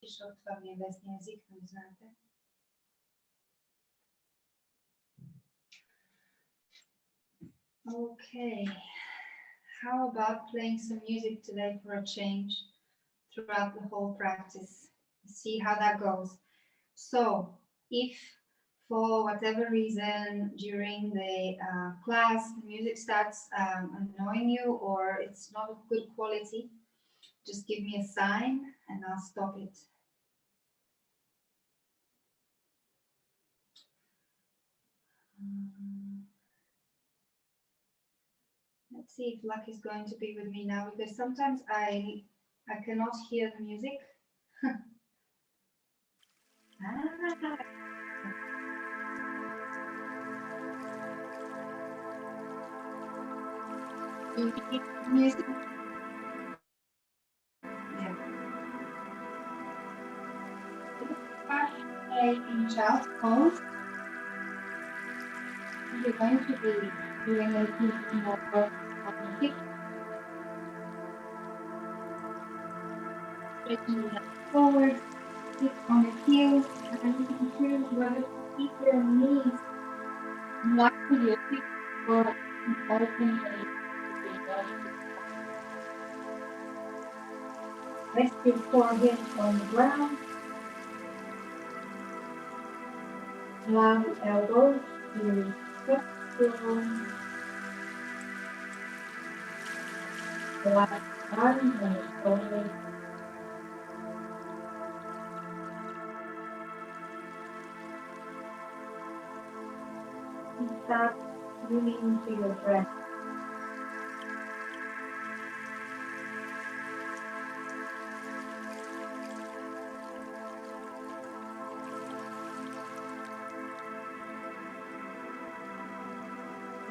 Защото това ми е местния език, не знаете. Okay, how about playing some music today for a change throughout the whole practice? See how that goes. So, if for whatever reason during the class the music starts annoying you or it's not of good quality, just give me a sign and I'll stop it. Let's see if luck is going to be with me now, because sometimes I cannot hear the music. You hear the music? Yeah. In child's pose, you're going to be doing a little more music. Stretching your legs forward, sit on your heels, and you can choose whether to keep your knees locked to your feet or open your rest your forehead on the ground. Allow the elbows to touch the left arm and your shoulders. And start tuning into your breath.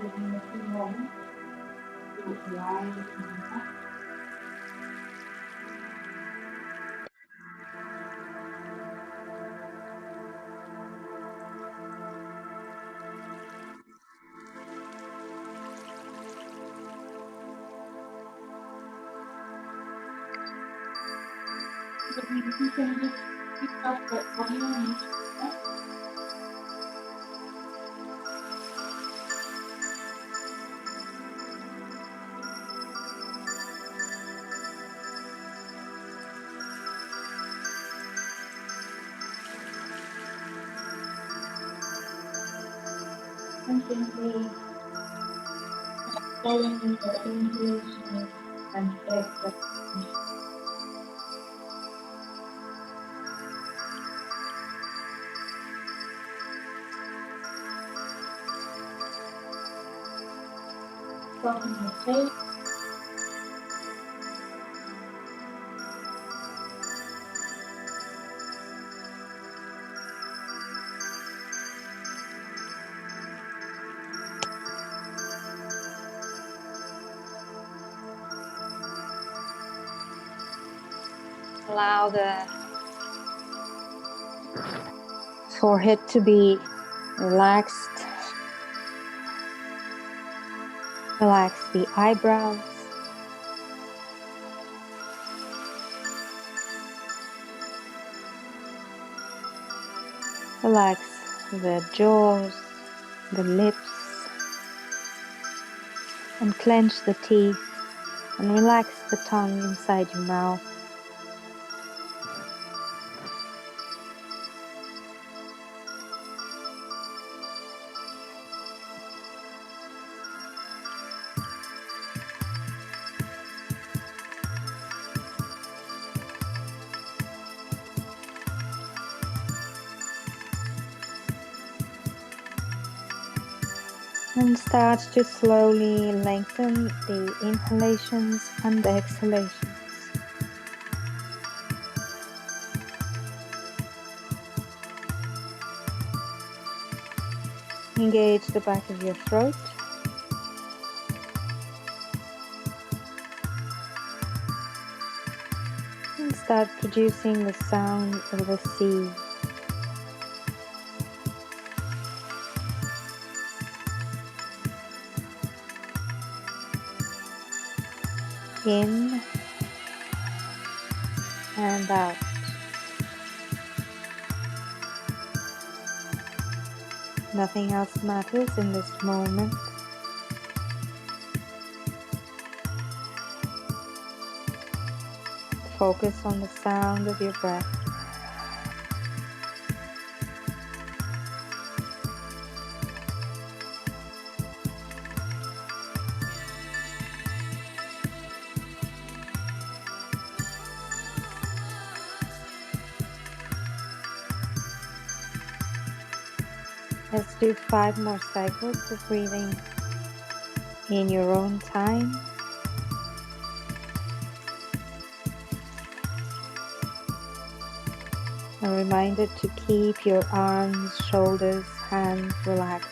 Taking a few moments to rise and up. You can just pick up the audio. And simply following the inhalation and exhalation. Soften your face. Allow the forehead to be relaxed. Relax the eyebrows. Relax the jaws, the lips, and clench the teeth, and relax the tongue inside your mouth. And start to slowly lengthen the inhalations and exhalations. Engage the back of your throat. And start producing the sound of the sea. In and out. Nothing else matters in this moment. Focus on the sound of your breath. Let's do 5 more cycles of breathing in your own time. A reminder to keep your arms, shoulders, hands relaxed.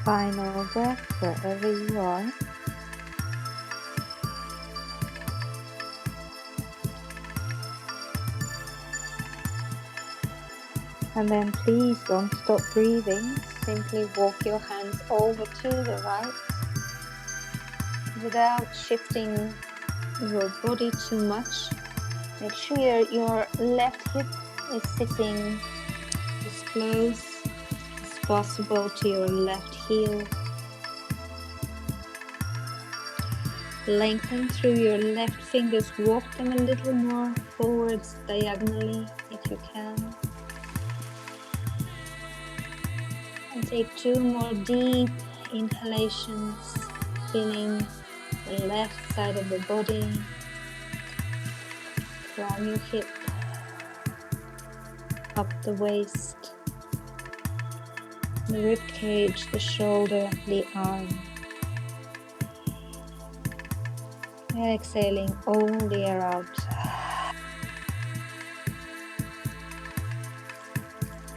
Final breath wherever you are. And then please don't stop breathing. Simply walk your hands over to the right without shifting your body too much. Make sure your left hip is sitting as close as possible to your left heel. Lengthen through your left fingers. Walk them a little more forwards diagonally if you can. And take 2 more deep inhalations, feeling the left side of the body from your hip up the waist, the rib cage, the shoulder, the arm. Exhaling all the air out.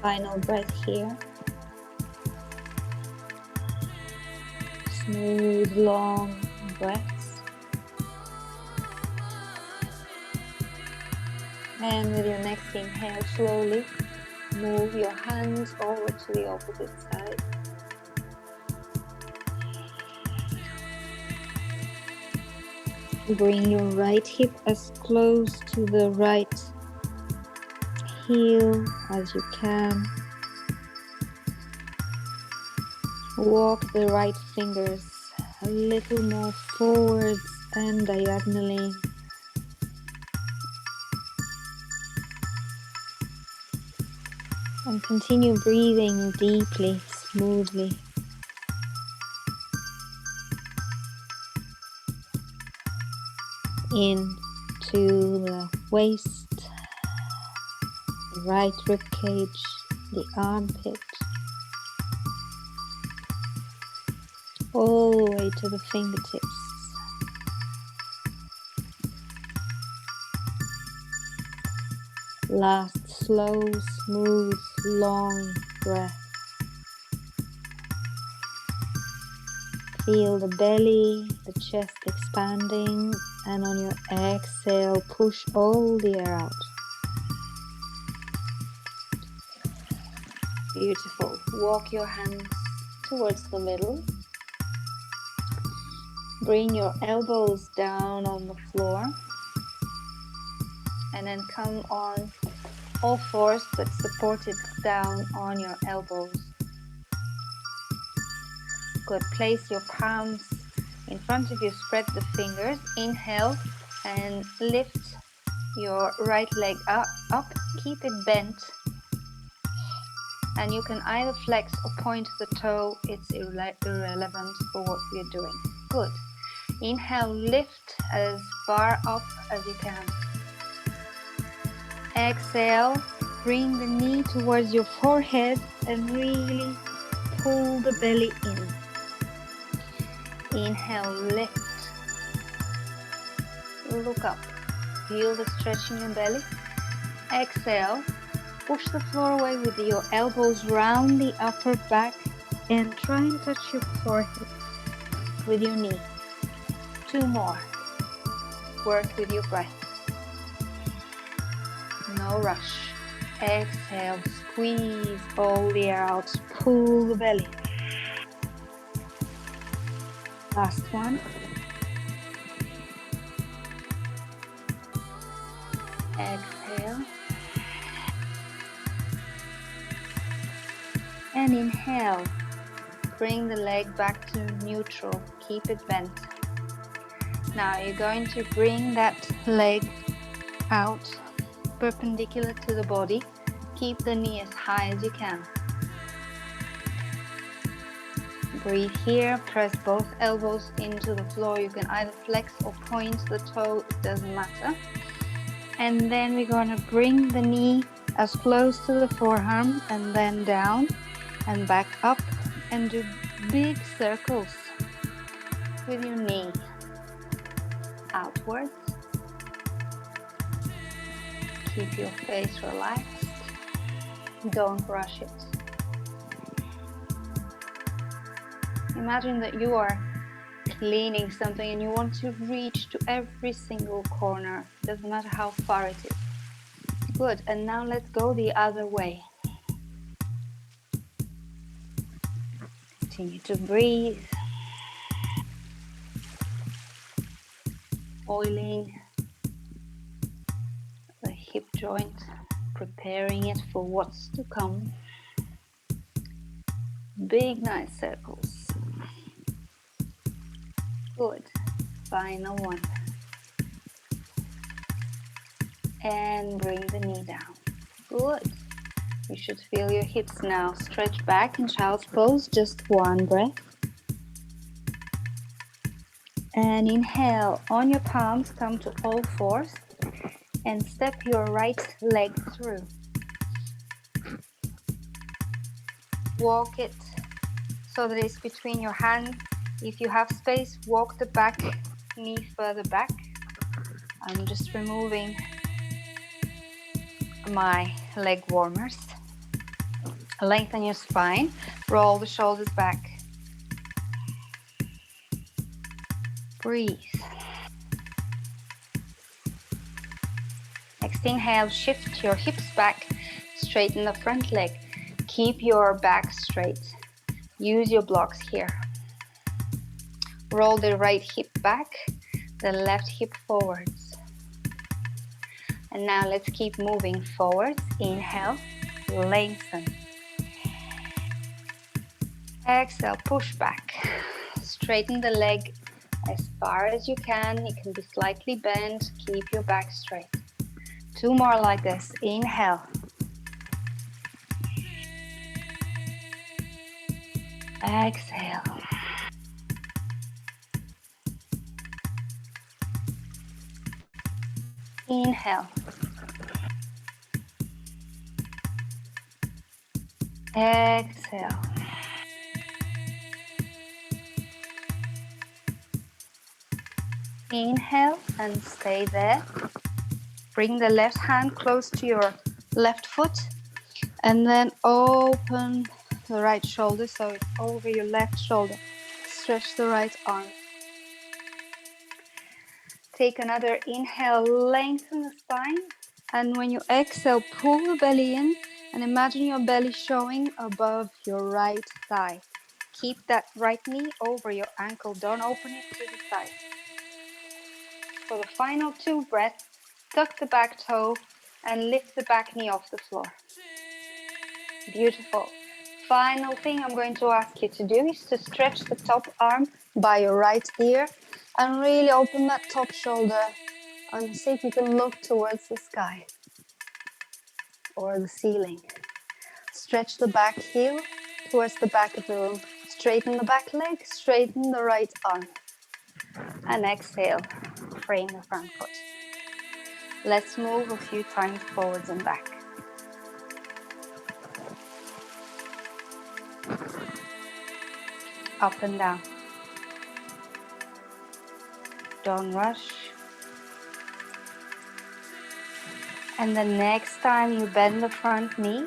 Final breath here. Smooth, long breaths. And with your next inhale, slowly move your hands over to the opposite side. Bring your right hip as close to the right heel as you can. Walk the right fingers a little more forwards and diagonally. And continue breathing deeply, smoothly. Into the waist, the right rib cage, the armpit, all the way to the fingertips. Last slow, smooth, long breath. Feel the belly, the chest expanding, and on your exhale, push all the air out. Beautiful. Walk your hands towards the middle. Bring your elbows down on the floor. And then come on all fours, but supported down on your elbows. Good. Place your palms in front of you. Spread the fingers. Inhale and lift your right leg up. Keep it bent. And you can either flex or point the toe. It's irrelevant for what we're doing. Good. Inhale, lift as far up as you can. Exhale, bring the knee towards your forehead and really pull the belly in. Inhale, lift. Look up. Feel the stretch in your belly. Exhale, Push the floor away with your elbows round the upper back and try and touch your forehead with your knee. 2 more. Work with your breath. No rush. Exhale, squeeze all the air out, pull the belly. Last one. Exhale. And inhale. Bring the leg back to neutral. Keep it bent. Now you're going to bring that leg out perpendicular to the body. Keep the knee as high as you can. Breathe here. Press both elbows into the floor. You can either flex or point the toe. It doesn't matter. And then we're going to bring the knee as close to the forearm and then down and back up and do big circles with your knee outwards. Keep your face relaxed. Don't rush it. Imagine that you are cleaning something and you want to reach to every single corner. Doesn't matter how far it is. Good, and now let's go the other way. Continue to breathe. Oiling the hip joint, preparing it for what's to come. Big nice circles. Good. Final one. And bring the knee down. Good. You should feel your hips now. Stretch back in child's pose. Just one breath. And inhale. On your palms, come to all fours. And step your right leg through. Walk it so that it's between your hands. If you have space, walk the back knee further back. I'm just removing my leg warmers. Lengthen your spine. Roll the shoulders back. Breathe. Next inhale, shift your hips back. Straighten the front leg. Keep your back straight. Use your blocks here. Roll the right hip back, the left hip forwards. And now let's keep moving forwards. Inhale, lengthen. Exhale, push back. Straighten the leg as far as you can. It can be slightly bent. Keep your back straight. 2 more like this. Inhale. Exhale. Inhale. Exhale. Inhale and stay there. Bring the left hand close to your left foot and then open the right shoulder so it's over your left shoulder. Stretch the right arm. Take another inhale, lengthen the spine. And when you exhale, pull the belly in and imagine your belly showing above your right thigh. Keep that right knee over your ankle. Don't open it to the side. For the final 2 breaths, tuck the back toe and lift the back knee off the floor. Beautiful. Final thing I'm going to ask you to do is to stretch the top arm by your right ear and really open that top shoulder and see if you can look towards the sky or the ceiling. Stretch the back heel towards the back of the room. Straighten the back leg, straighten the right arm. And exhale, frame the front foot. Let's move a few times forwards and back. Up and down. Don't rush. And the next time you bend the front knee,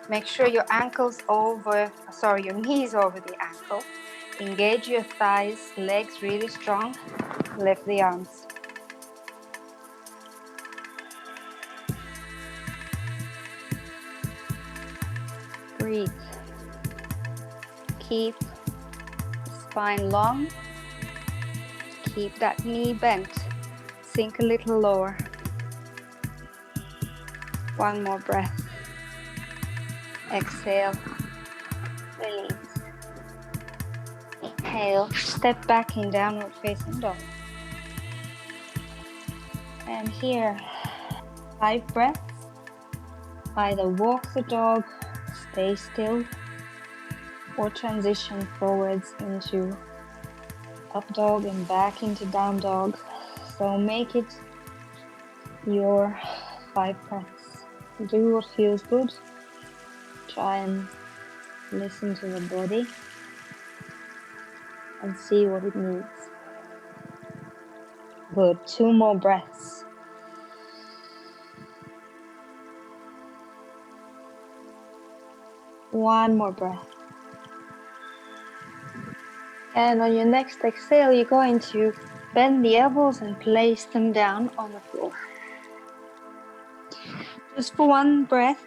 make sure your your knees over the ankle. Engage your thighs, legs really strong. Lift the arms. Breathe. Keep spine long. Keep that knee bent. Sink a little lower. One more breath. Exhale. Release. Inhale. Step back in downward facing dog. And here, 5 breaths. Either walk the dog, stay still, or transition forwards into up dog and back into down dog. So make it your 5 breaths. Do what feels good. Try and listen to the body and see what it needs. Good. 2 more breaths. One more breath. And on your next exhale, you're going to bend the elbows and place them down on the floor. Just for one breath,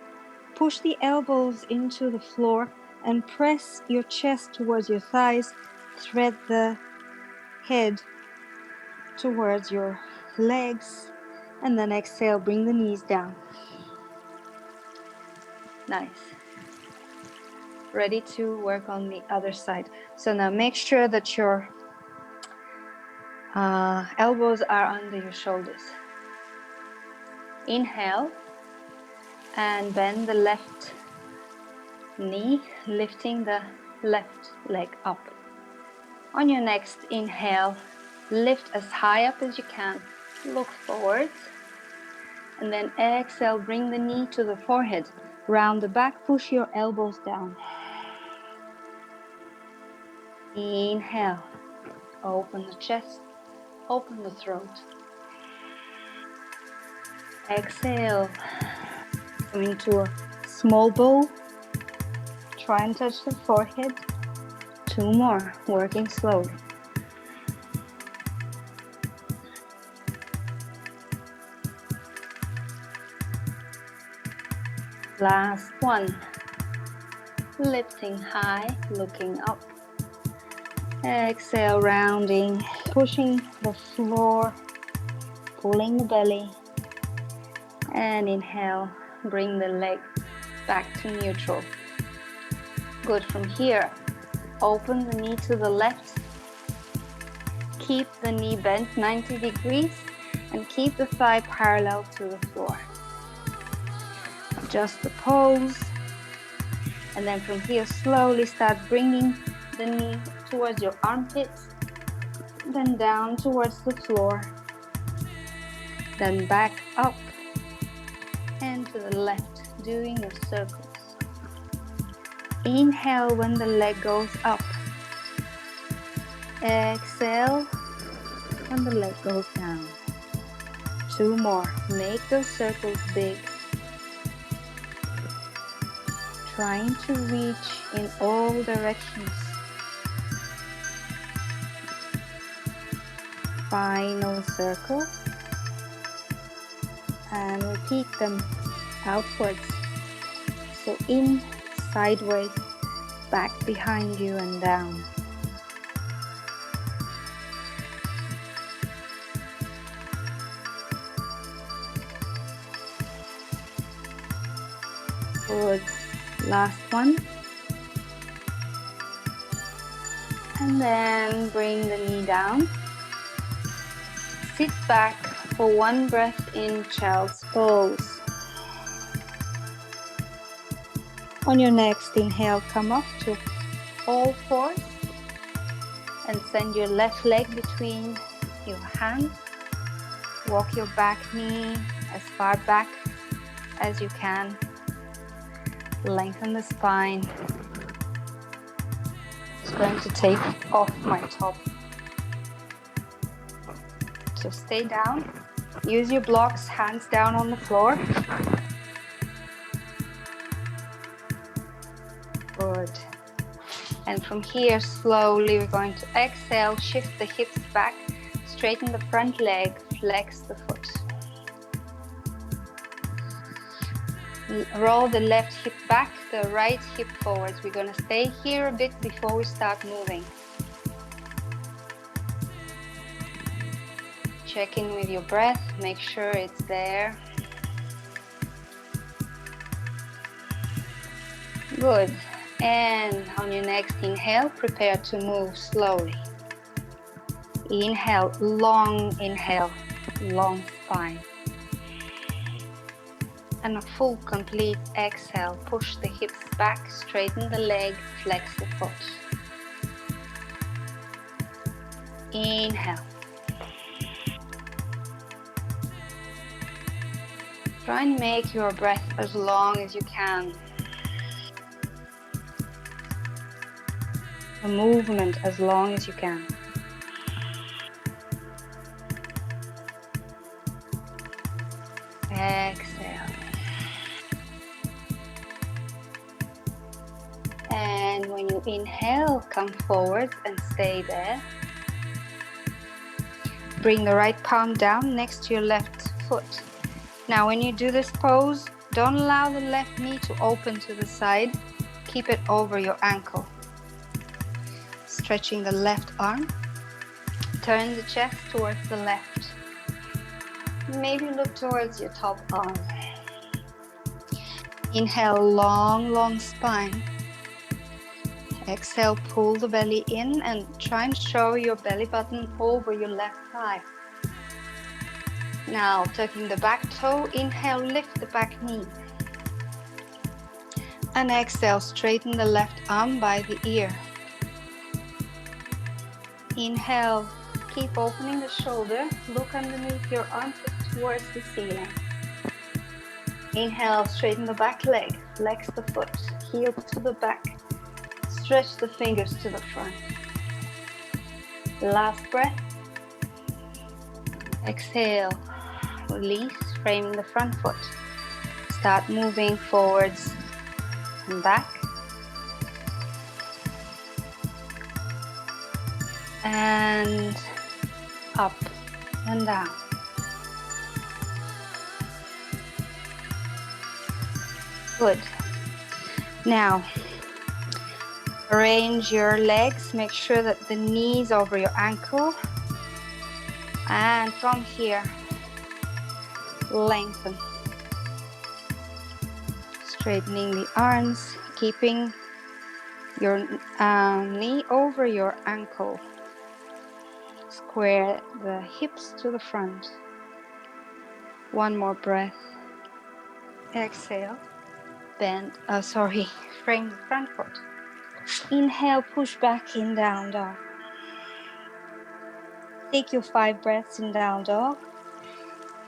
push the elbows into the floor and press your chest towards your thighs. Thread the head towards your legs. And then exhale, bring the knees down. Nice. Ready to work on the other side. So now make sure that your elbows are under your shoulders. Inhale and bend the left knee, lifting the left leg up. On your next inhale, lift as high up as you can, look forwards, and then exhale, bring the knee to the forehead. Round the back, push your elbows down. Inhale, open the chest, open the throat. Exhale, come into a small bow. Try and touch the forehead. 2 more, working slowly. Last one. Lifting high, looking up. Exhale, rounding, pushing the floor, pulling the belly. And inhale, bring the leg back to neutral. Good. From here, open the knee to the left. Keep the knee bent 90 degrees and keep the thigh parallel to the floor. Adjust the pose. And then from here, slowly start bringing the knee towards your armpits, then down towards the floor, then back up and to the left, doing your circles. Inhale when the leg goes up. Exhale when the leg goes down. 2 more. Make those circles big. Trying to reach in all directions. Final circle. And repeat them outwards. So in, sideways, back behind you and down. Good. Last one. And then bring the knee down. Sit back for 1 breath in child's pose. On your next inhale, come up to all fours and send your left leg between your hands. Walk your back knee as far back as you can. Lengthen the spine. Just going to take off my top. So stay down. Use your blocks, hands down on the floor. Good. And from here, slowly, we're going to exhale, shift the hips back, straighten the front leg, flex the foot. Roll the left hip back, the right hip forwards. We're going to stay here a bit before we start moving. Check in with your breath, make sure it's there. Good. And on your next inhale, prepare to move slowly. Inhale, long spine. And a full, complete exhale. Push the hips back, straighten the leg, flex the foot. Inhale. Try and make your breath as long as you can. A movement as long as you can. Exhale. And when you inhale, come forward and stay there. Bring the right palm down next to your left foot. Now when you do this pose, don't allow the left knee to open to the side. Keep it over your ankle. Stretching the left arm. Turn the chest towards the left. Maybe look towards your top arm. Inhale, long spine. Exhale, pull the belly in and try and show your belly button over your left thigh. Now, tucking the back toe, inhale, lift the back knee. And exhale, straighten the left arm by the ear. Inhale, keep opening the shoulder, look underneath your armpit towards the ceiling. Inhale, straighten the back leg, flex the foot, heel to the back, stretch the fingers to the front. Last breath. Exhale, release, framing the front foot. Start moving forwards and back. And up and down. Good. Now, arrange your legs. Make sure that the knees over your ankle. And from here, lengthen. Straightening the arms, keeping your knee over your ankle. Square the hips to the front. One more breath. Exhale. Frame the front foot. Inhale, push back in down dog. Take your 5 breaths in down dog.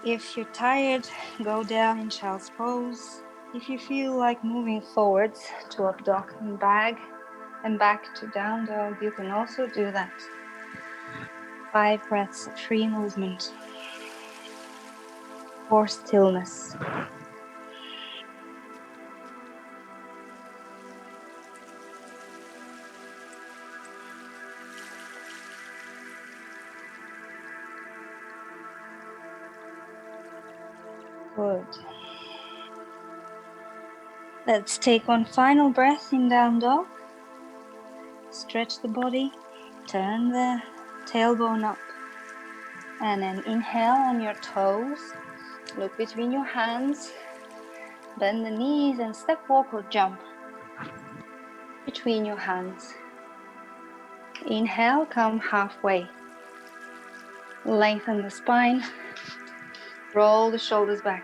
If you're tired, go down in child's pose. If you feel like moving forwards to up dog and back to down dog, you can also do that. 5 breaths of free movement or stillness. Good. Let's take one final breath in down dog. Stretch the body, turn the tailbone up. And then inhale on your toes. Look between your hands. Bend the knees and step, walk or jump between your hands. Inhale, come halfway. Lengthen the spine. Roll the shoulders back.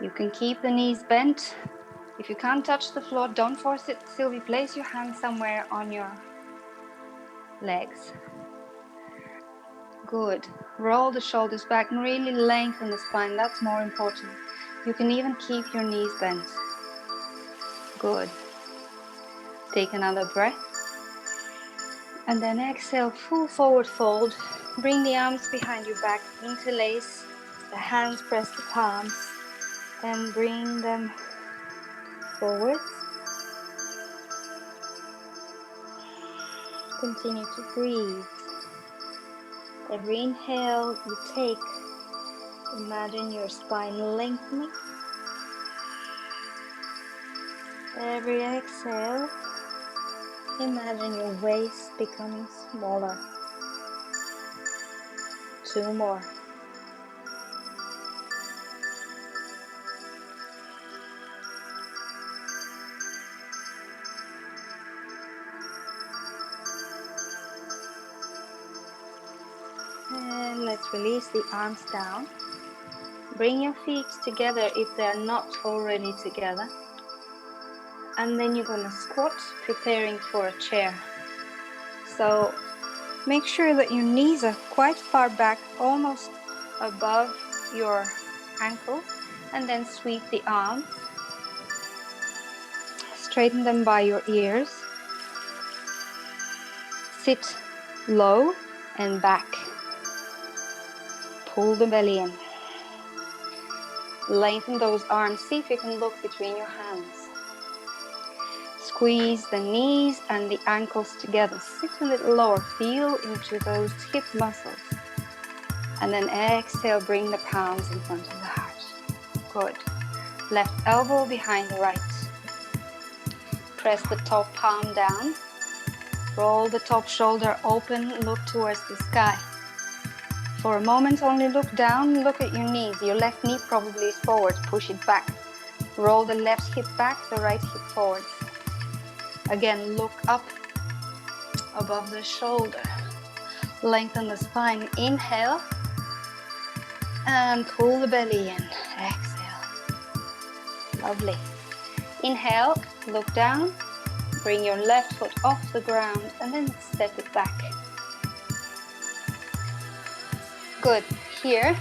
You can keep the knees bent. If you can't touch the floor, don't force it. Sylvie, place your hands somewhere on your legs. Good. Roll the shoulders back and really lengthen the spine. That's more important. You can even keep your knees bent. Good. Take another breath. And then exhale, full forward fold. Bring the arms behind your back, interlace the hands, press the palms, and bring them forwards. Continue to breathe. Every inhale you take, imagine your spine lengthening. Every exhale, imagine your waist becoming smaller. 2 more. And let's release the arms down. Bring your feet together if they're not already together. And then you're going to squat, preparing for a chair. So make sure that your knees are quite far back, almost above your ankles. And then sweep the arms. Straighten them by your ears. Sit low and back. Pull the belly in. Lengthen those arms. See if you can look between your hands. Squeeze the knees and the ankles together. Sit a little lower. Feel into those hip muscles. And then exhale, bring the palms in front of the heart. Good. Left elbow behind the right. Press the top palm down. Roll the top shoulder open. Look towards the sky. For a moment, only look down. Look at your knees. Your left knee probably is forward. Push it back. Roll the left hip back, the right hip forward. Again, look up above the shoulder. Lengthen the spine. Inhale. And pull the belly in. Exhale. Lovely. Inhale. Look down. Bring your left foot off the ground and then step it back. Good. Here,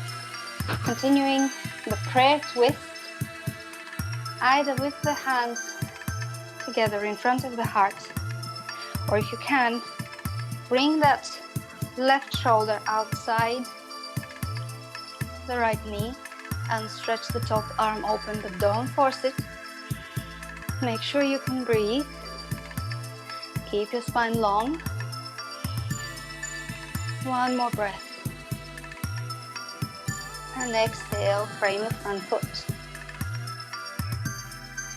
continuing the prayer twist, either with the hands together in front of the heart, or if you can, bring that left shoulder outside the right knee and stretch the top arm open, but don't force it. Make sure you can breathe. Keep your spine long. One more breath. And exhale, frame the front foot.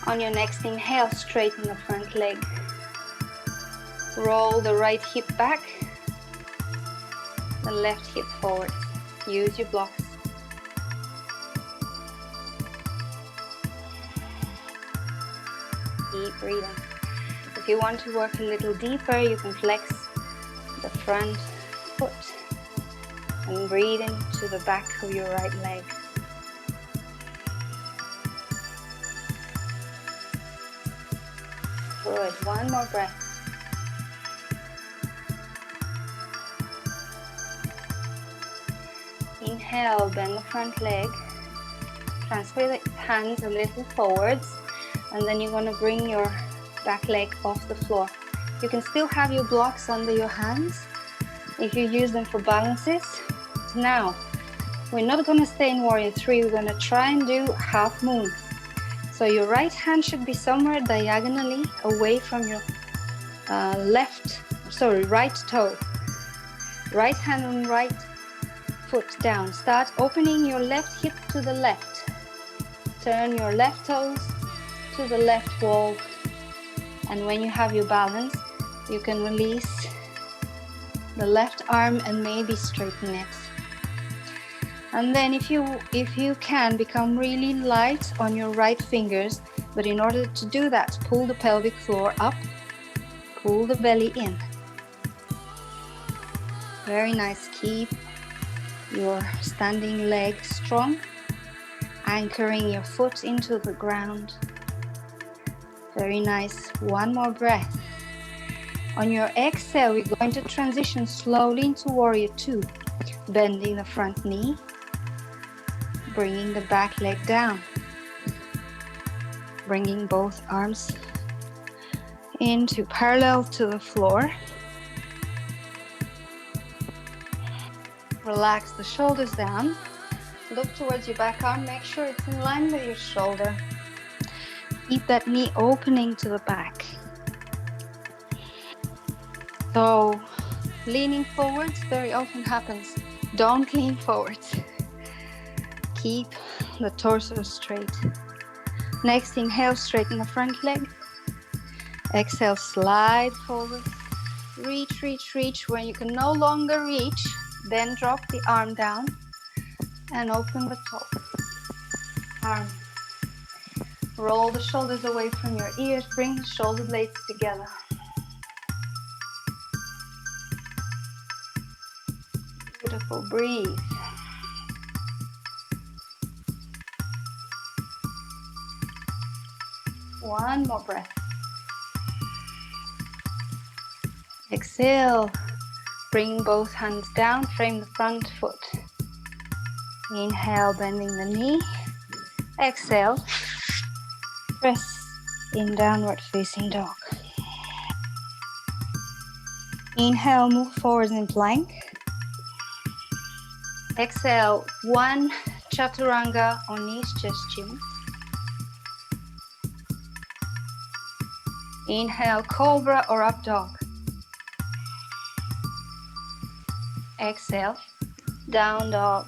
On your next inhale, straighten the front leg. Roll the right hip back, the left hip forward. Use your blocks. Keep breathing. If you want to work a little deeper, you can flex the front foot and breathe into the back of your right leg. Good. One more breath. Inhale, bend the front leg. Transfer the hands a little forwards, and then you're going to bring your back leg off the floor. You can still have your blocks under your hands if you use them for balances. Now, we're not going to stay in Warrior 3. We're going to try and do half moon. So your right hand should be somewhere diagonally away from your right toe. Right hand and right foot down. Start opening your left hip to the left. Turn your left toes to the left wall. And when you have your balance, you can release the left arm and maybe straighten it. And then if you can, become really light on your right fingers, but in order to do that, pull the pelvic floor up, pull the belly in. Very nice. Keep your standing leg strong, anchoring your foot into the ground. Very nice. One more breath. On your exhale, we're going to transition slowly into Warrior 2, bending the front knee, bringing the back leg down, bringing both arms into parallel to the floor. Relax the shoulders down. Look towards your back arm. Make sure it's in line with your shoulder. Keep that knee opening to the back. So leaning forwards very often happens. Don't lean forwards. Keep the torso straight. Next, inhale, straighten the front leg. Exhale, slide forward. Reach, reach, reach. When you can no longer reach, then drop the arm down and open the top arm. Roll the shoulders away from your ears. Bring the shoulder blades together. Beautiful. Breathe. One more breath. Exhale. Bring both hands down. Frame the front foot. Inhale, bending the knee. Exhale. Press in downward facing dog. Inhale, move forward in plank. Exhale, one chaturanga on knees, chest, chin. Inhale, cobra or up dog. Exhale, down dog.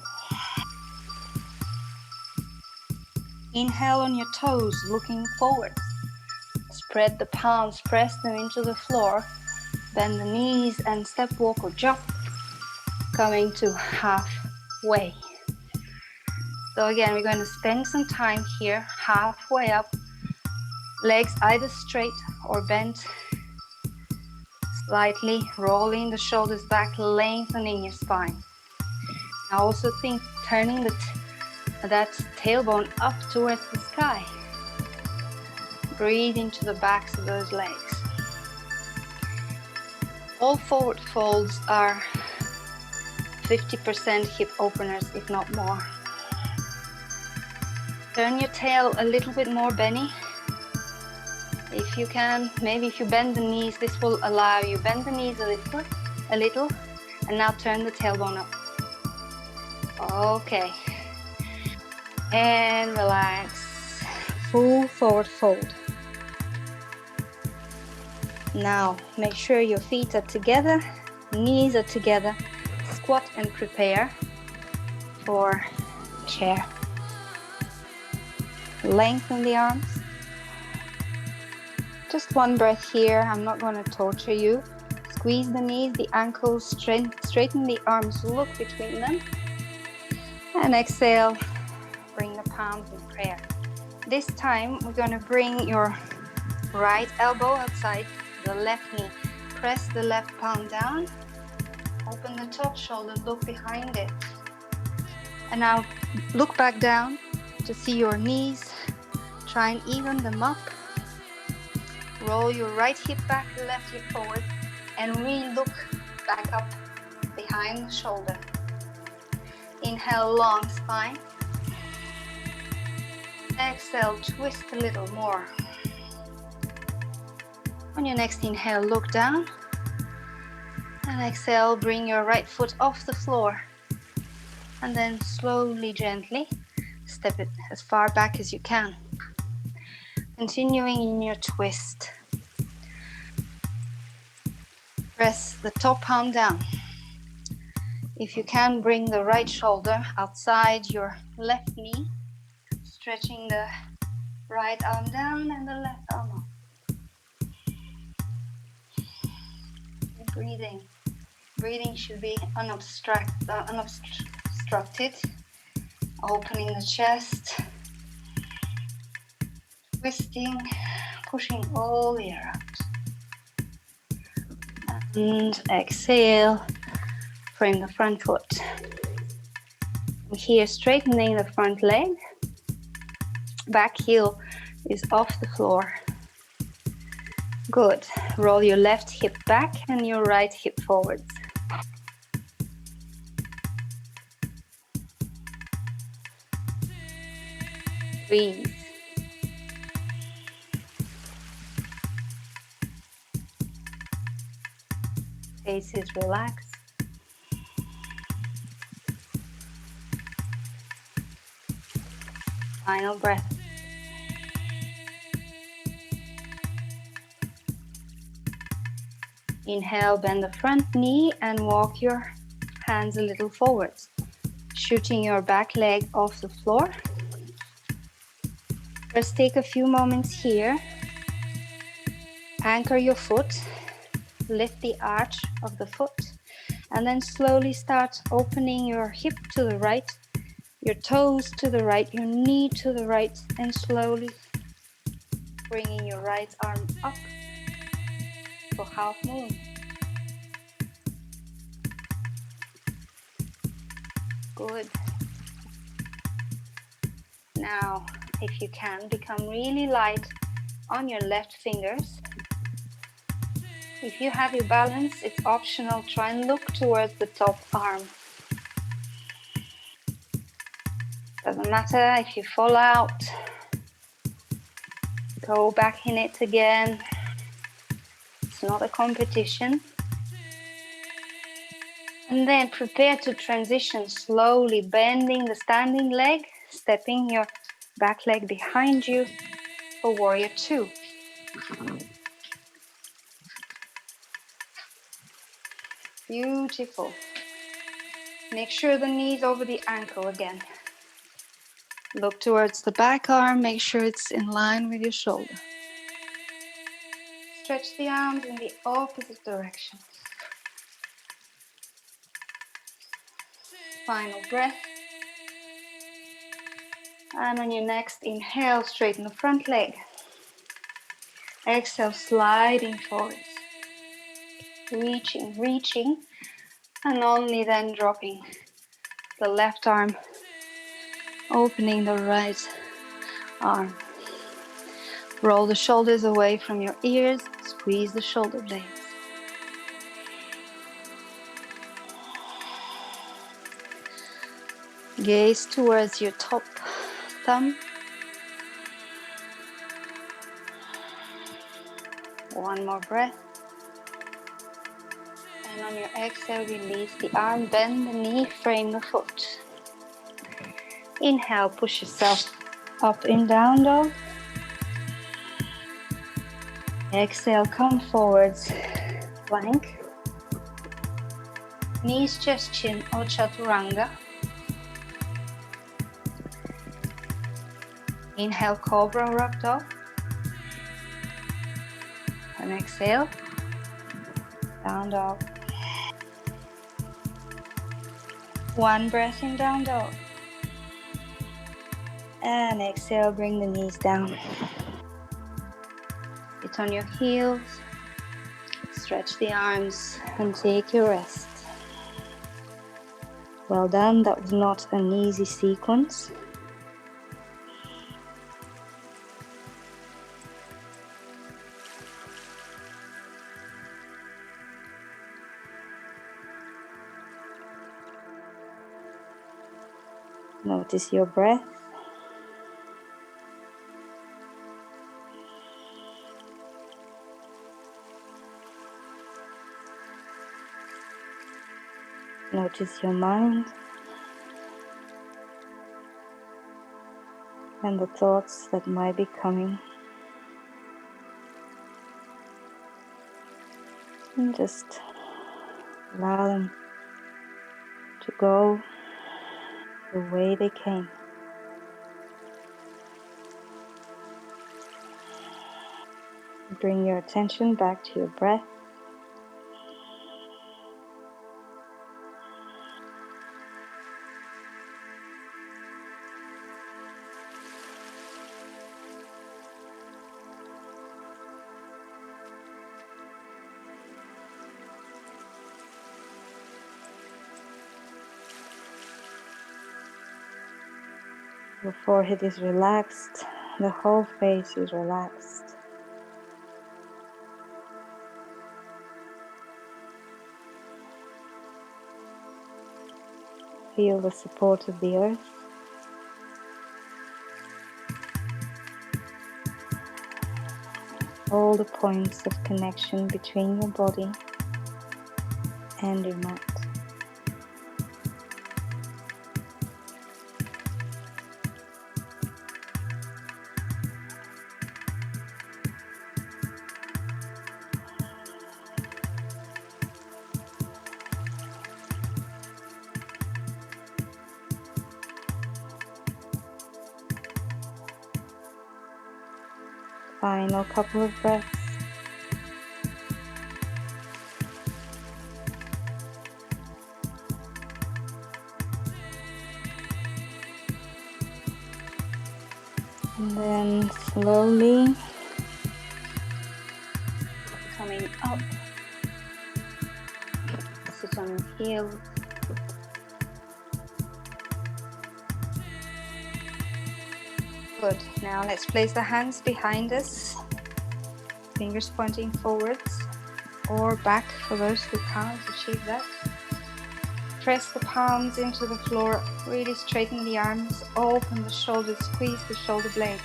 Inhale on your toes, looking forward. Spread the palms, press them into the floor. Bend the knees and step, walk or jump. Coming to halfway. So again, we're going to spend some time here, halfway up. Legs either straight or bent. Slightly rolling the shoulders back, lengthening your spine. Now also think turning that tailbone up towards the sky. Breathe into the backs of those legs. All forward folds are 50% hip openers, if not more. Turn your tail a little bit more, Benny. If you can, maybe if you bend the knees, this will allow you bend the knees a little, and now turn the tailbone up. Okay. And relax. Full forward fold. Now, make sure your feet are together, knees are together. Squat and prepare for chair. Lengthen the arms. Just one breath here. I'm not going to torture you. Squeeze the knees, the ankles, straighten the arms, look between them. And exhale, bring the palms in prayer. This time, we're going to bring your right elbow outside the left knee. Press the left palm down. Open the top shoulder, look behind it. And now look back down to see your knees. Try and even them up. Roll your right hip back, the left hip forward, and re-look back up behind the shoulder. Inhale, long spine. Exhale, twist a little more. On your next inhale, look down. And exhale, bring your right foot off the floor. And then slowly, gently, step it as far back as you can. Continuing in your twist. Press the top palm down. If you can, bring the right shoulder outside your left knee, stretching the right arm down and the left arm up. Breathing. Breathing should be unobstructed. Opening the chest. Twisting, pushing all the air out. And exhale, frame the front foot. Here, straightening the front leg. Back heel is off the floor. Good. Roll your left hip back and your right hip forwards. Breathe. Faces relaxed. Final breath. Inhale, bend the front knee and walk your hands a little forwards, shooting your back leg off the floor. First, take a few moments here. Anchor your foot, lift the arch of the foot, and then slowly start opening your hip to the right, your toes to the right, your knee to the right, and slowly bringing your right arm up for half moon. Good. Now, if you can, become really light on your left fingers. If you have your balance, it's optional. Try and look towards the top arm. Doesn't matter if you fall out. Go back in it again. It's not a competition. And then prepare to transition slowly, bending the standing leg, stepping your back leg behind you for warrior two. Beautiful. Make sure the knee's over the ankle again. Look towards the back arm, make sure it's in line with your shoulder. Stretch the arms in the opposite direction. Final breath. And on your next inhale, straighten the front leg. Exhale, sliding forwards. Reaching, and only then dropping the left arm, opening the right arm. Roll the shoulders away from your ears, squeeze the shoulder blades. Gaze towards your top thumb. One more breath. And on your exhale, release the arm, bend the knee, frame the foot. Inhale, push yourself up in down dog. Exhale, come forwards, plank. Knees, chest, chin, or chaturanga. Inhale, cobra or up dog. And exhale, down dog. One breath in down dog. And exhale, bring the knees down. Sit on your heels. Stretch the arms and take your rest. Well done, that was not an easy sequence. Notice your breath. Notice your mind and the thoughts that might be coming. And just allow them to go the way they came. Bring your attention back to your breath. Your forehead is relaxed, the whole face is relaxed. Feel the support of the earth. All the points of connection between your body and your mat. Final couple of breaths. And then slowly coming up. Sit on your heels. Good. Now let's place the hands behind us. Fingers pointing forwards or back for those who can't achieve that. Press the palms into the floor. Really straighten the arms. Open the shoulders. Squeeze the shoulder blades.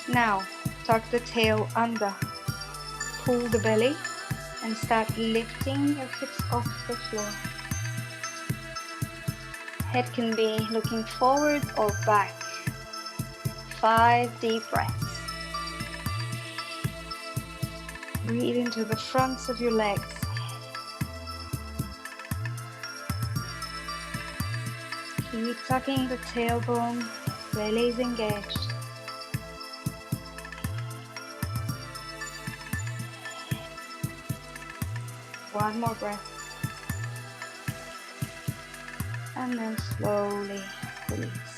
Now tuck the tail under. Pull the belly and start lifting your hips off the floor. Head can be looking forward or back. 5 deep breaths. Breathe into the fronts of your legs. Keep tucking the tailbone, belly is engaged. One more breath. And then slowly release.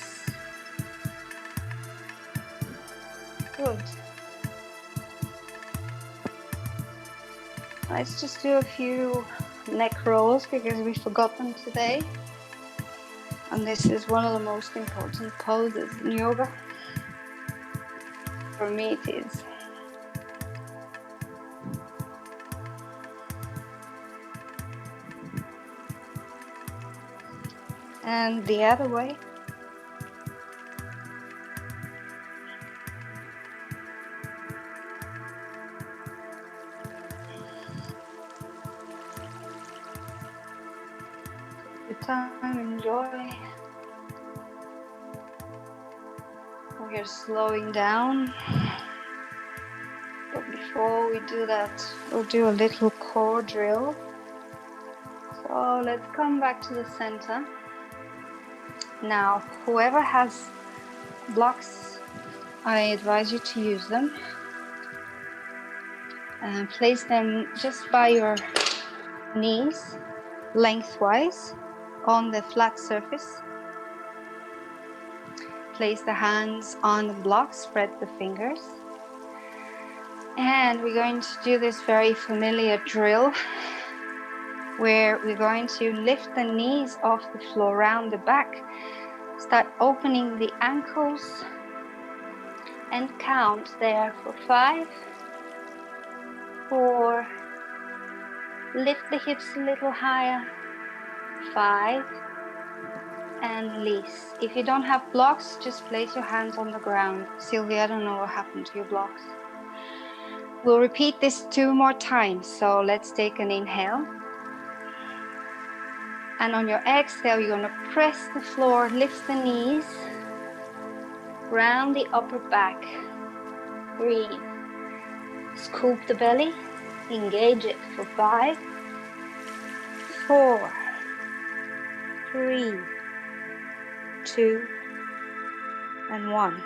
Good. Let's just do a few neck rolls because we forgot them today. And this is one of the most important poses in yoga. For me it is. And the other way. Take your time, enjoy. We are slowing down. But before we do that, we'll do a little core drill. So let's come back to the center. Now, whoever has blocks, I advise you to use them. And place them just by your knees, lengthwise, on the flat surface. Place the hands on the block, spread the fingers. And we're going to do this very familiar drill where we're going to lift the knees off the floor, round the back, start opening the ankles and count there for 5, 4, lift the hips a little higher, 5, and release. If you don't have blocks, just place your hands on the ground. Sylvia, I don't know what happened to your blocks. We'll repeat this 2 more times, so let's take an inhale. And on your exhale, you're going to press the floor, lift the knees, round the upper back. Breathe. Scoop the belly, engage it for 5, 4, 3, 2, and 1.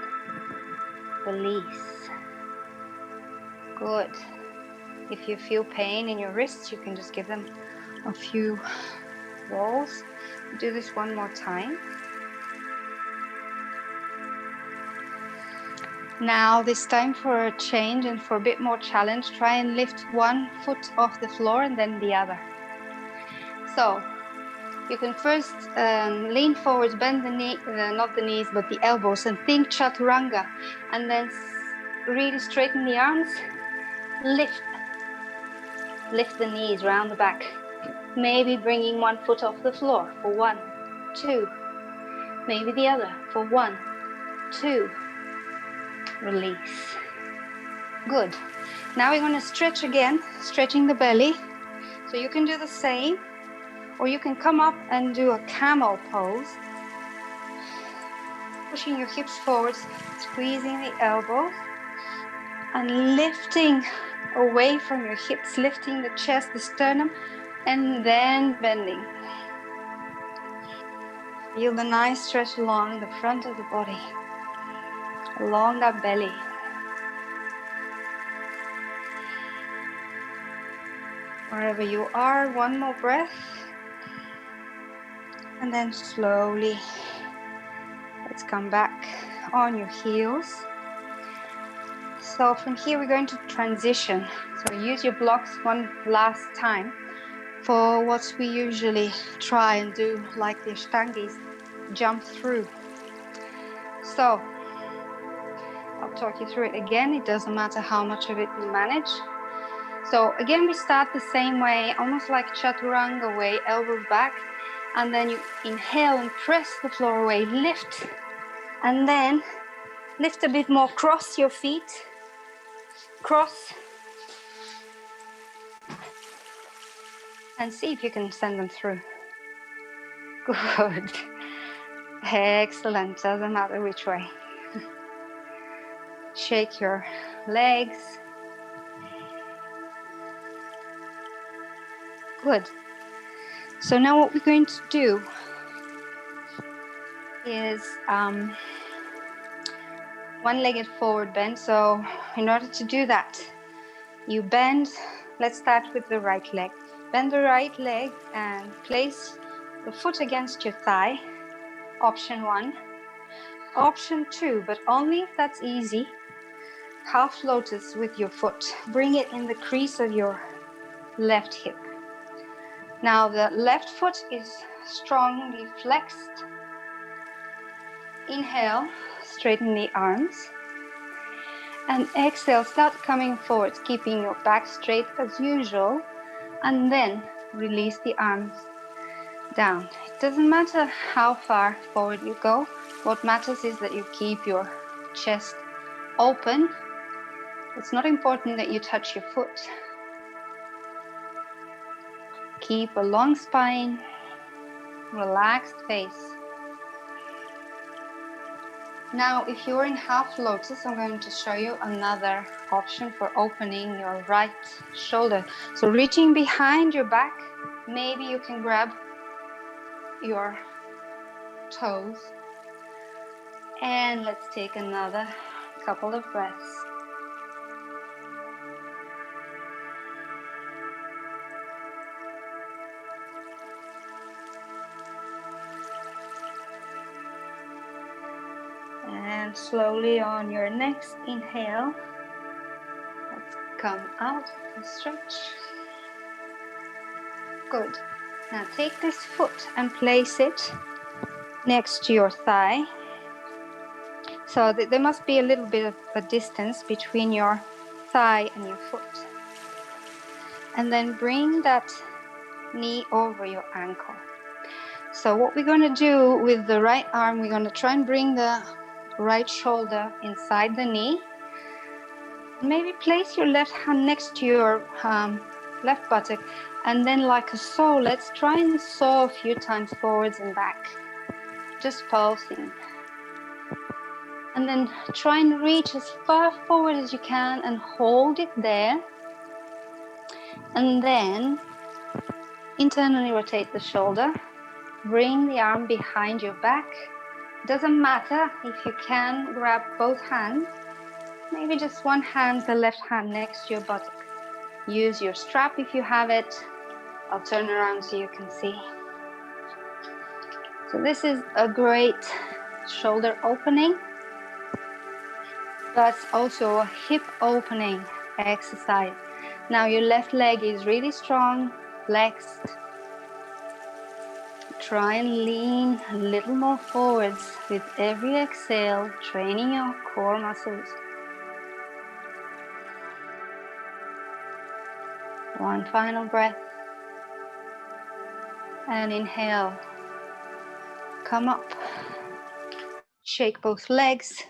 Release. Good. If you feel pain in your wrists, you can just give them a few rolls. Do this 1 more time. Now this time for a change and for a bit more challenge, try and lift 1 foot off the floor and then the other. So you can first lean forwards, bend the knee, not the knees, but the elbows, and think chaturanga. And then really straighten the arms, lift the knees round the back. Maybe bringing 1 foot off the floor for 1, 2. Maybe the other for 1, 2. Release. Good. Now we're going to stretch again, stretching the belly. So you can do the same, or you can come up and do a camel pose. Pushing your hips forwards, squeezing the elbows, and lifting away from your hips, lifting the chest, the sternum, and then bending. Feel the nice stretch along the front of the body, along that belly. Wherever you are, one more breath. And then slowly, let's come back on your heels. So from here, we're going to transition. So use your blocks one last time for what we usually try and do, like the Ashtangis, jump through. So I'll talk you through it again. It doesn't matter how much of it you manage. So again, we start the same way, almost like chaturanga way, elbows back. And then you inhale and press the floor away, lift. And then lift a bit more, cross your feet. Cross. And see if you can send them through. Good. Excellent, doesn't matter which way. Shake your legs. Good. So now what we're going to do is one-legged forward bend. So in order to do that, you bend. Let's start with the right leg. Bend the right leg and place the foot against your thigh. Option 1. Option 2, but only if that's easy. Half lotus with your foot. Bring it in the crease of your left hip. Now the left foot is strongly flexed. Inhale, straighten the arms. And exhale, start coming forward, keeping your back straight as usual. And then release the arms down. It doesn't matter how far forward you go. What matters is that you keep your chest open. It's not important that you touch your foot. Keep a long spine, relaxed face. Now, if you're in half lotus, I'm going to show you another option for opening your right shoulder. So reaching behind your back, maybe you can grab your toes. And let's take another couple of breaths. And slowly on your next inhale, let's come out and stretch. Good. Now take this foot and place it next to your thigh. So there must be a little bit of a distance between your thigh and your foot. And then bring that knee over your ankle. So what we're going to do with the right arm, we're going to try and bring the right shoulder inside the knee. Maybe place your left hand next to your left buttock, and then like a saw, let's try and saw a few times forwards and back, just pulsing. And then try and reach as far forward as you can and hold it there. And then internally rotate the shoulder, bring the arm behind your back. Doesn't matter if you can grab both hands, maybe just one hand, the left hand next to your buttock. Use your strap if you have it. I'll turn around so you can see. So this is a great shoulder opening, but also a hip opening exercise. Now your left leg is really strong, flexed. Try and lean a little more forwards with every exhale, training your core muscles. One final breath. And inhale. Come up. Shake both legs.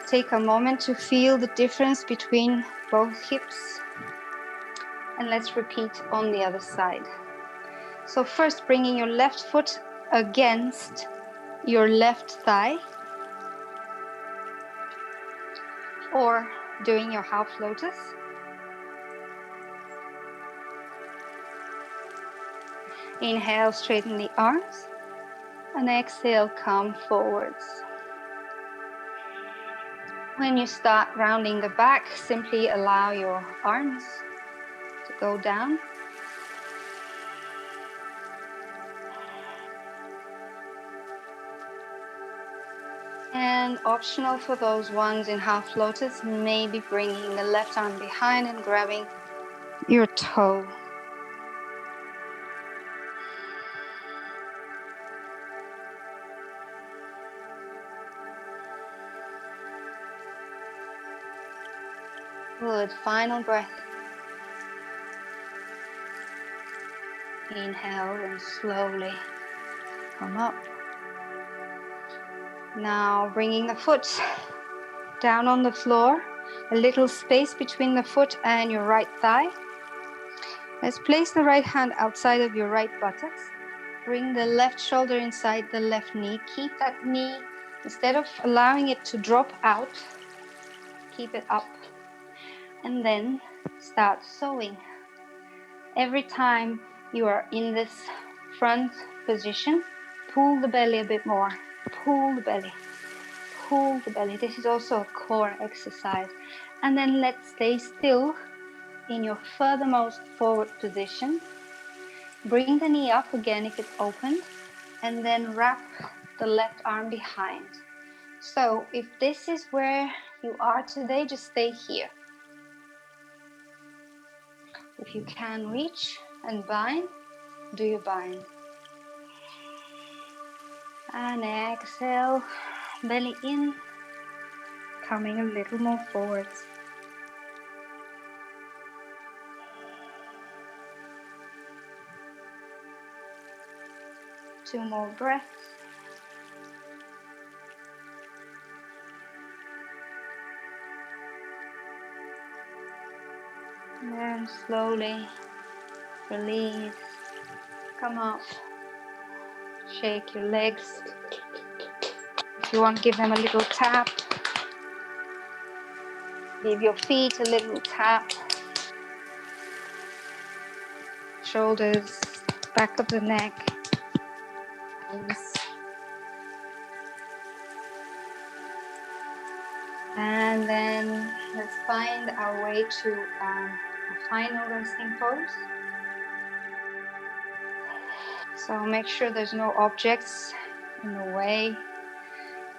Take a moment to feel the difference between both hips. And let's repeat on the other side. So first, bringing your left foot against your left thigh, or doing your half lotus. Inhale, straighten the arms, and exhale, come forwards. When you start rounding the back, simply allow your arms to go down. And optional for those ones in half lotus, maybe bringing the left arm behind and grabbing your toe. Good, final breath. Inhale and slowly come up. Now bringing the foot down on the floor, a little space between the foot and your right thigh. Let's place the right hand outside of your right buttocks. Bring the left shoulder inside the left knee. Keep that knee, instead of allowing it to drop out, keep it up. And then start sewing. Every time you are in this front position, pull the belly a bit more. Pull the belly. Pull the belly. This is also a core exercise. And then let's stay still in your furthermost forward position. Bring the knee up again if it's open, and then wrap the left arm behind. So if this is where you are today, just stay here. If you can reach and bind, do your bind. And exhale, belly in, coming a little more forwards. 2 more breaths. And then slowly release, come up, shake your legs. If you want, give them a little tap. Give your feet a little tap. Shoulders, back of the neck. Arms. And then let's find our way to a final resting pose. So make sure there's no objects in the way.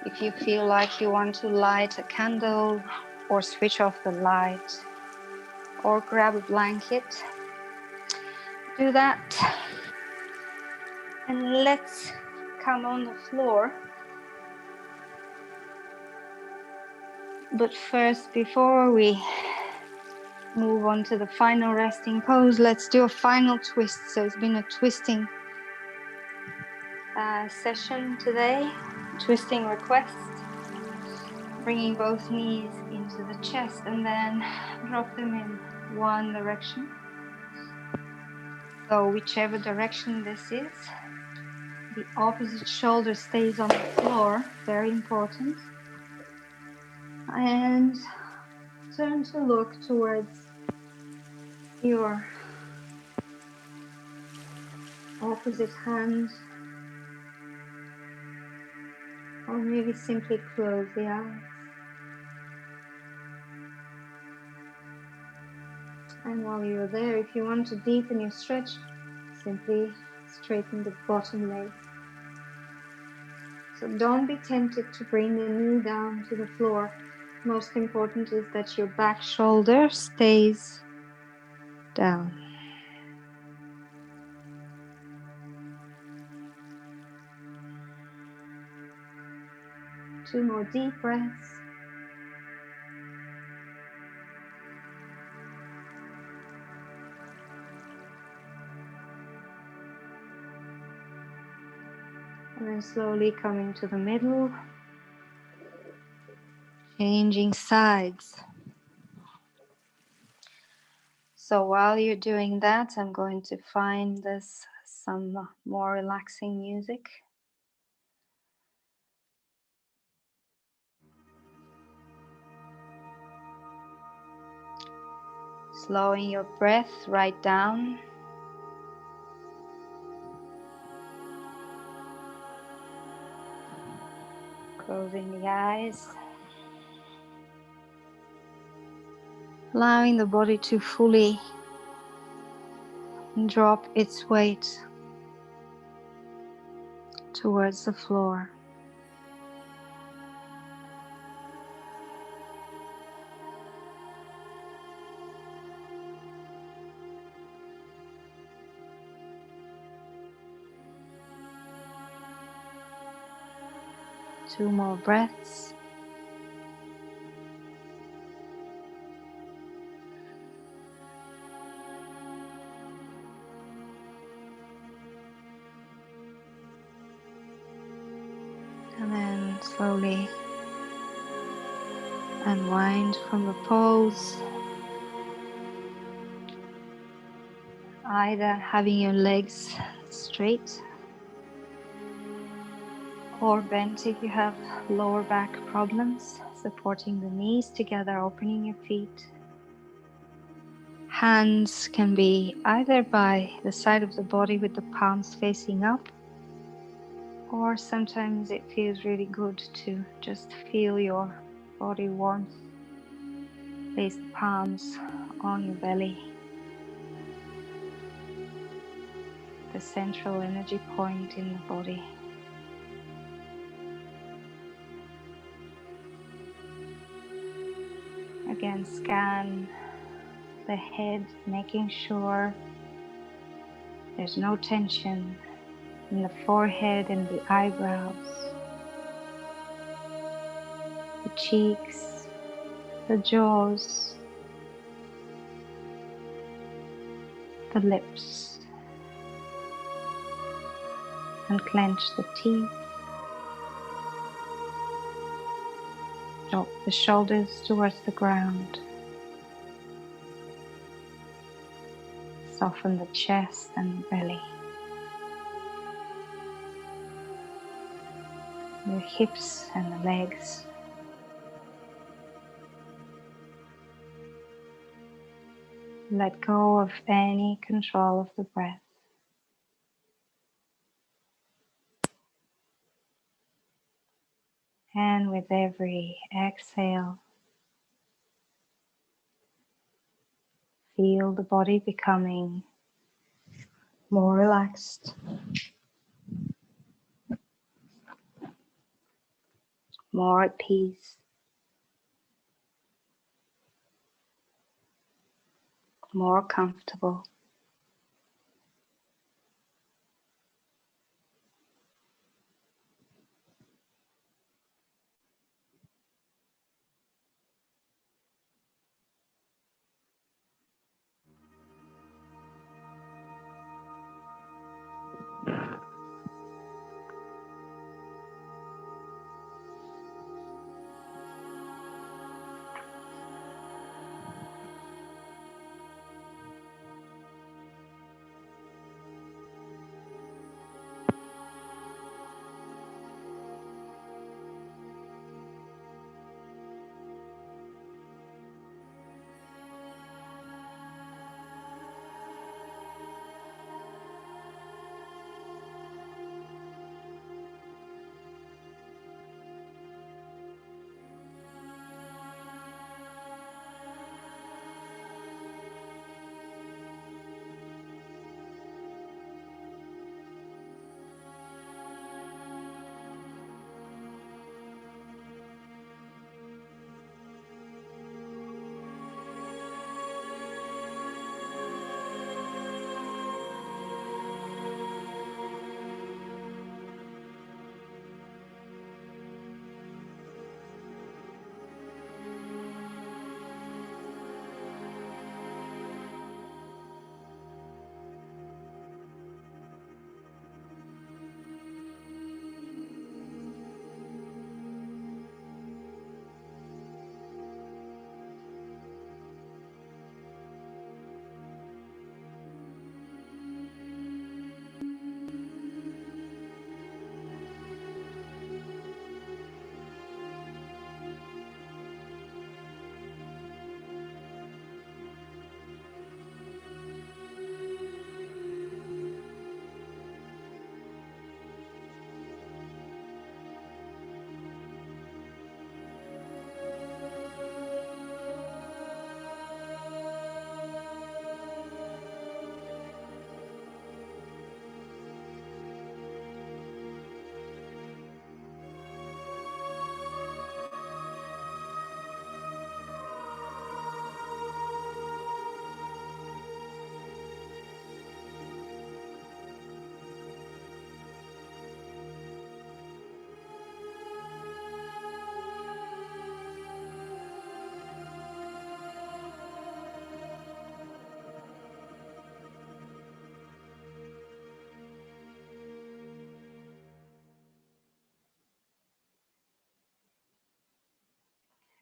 If you feel like you want to light a candle or switch off the light or grab a blanket, do that. And let's come on the floor. But first, before we move on to the final resting pose, let's do a final twist. So it's been a twisting session today, twisting request. Bringing both knees into the chest and then drop them in one direction. So whichever direction this is, the opposite shoulder stays on the floor, very important. And turn to look towards your opposite hand, or maybe simply close the eyes. And while you're there, if you want to deepen your stretch, simply straighten the bottom leg. So don't be tempted to bring the knee down to the floor. Most important is that your back shoulder stays down. Two more deep breaths. And then slowly coming to the middle, changing sides. So while you're doing that, I'm going to find this some more relaxing music. Slowing your breath right down. Closing the eyes. Allowing the body to fully drop its weight towards the floor. Two more breaths. And then slowly unwind from the pose, either having your legs straight or bent if you have lower back problems, supporting the knees together, opening your feet. Hands can be either by the side of the body with the palms facing up, or sometimes it feels really good to just feel your body warmth. Place the palms on your belly, the central energy point in the body. Again, scan the head, making sure there's no tension in the forehead and the eyebrows, the cheeks, the jaws, the lips, and clench the teeth. Drop the shoulders towards the ground. Soften the chest and the belly. Your hips and the legs. Let go of any control of the breath. And with every exhale, feel the body becoming more relaxed, more at peace, more comfortable.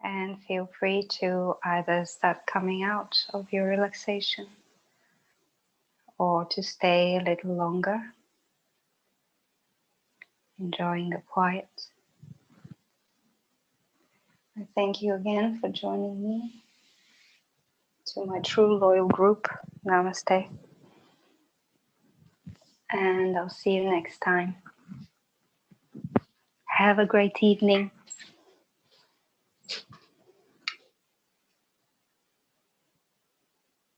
And feel free to either start coming out of your relaxation or to stay a little longer, enjoying the quiet. I thank you again for joining me to my true loyal group. Namaste. And I'll see you next time. Have a great evening.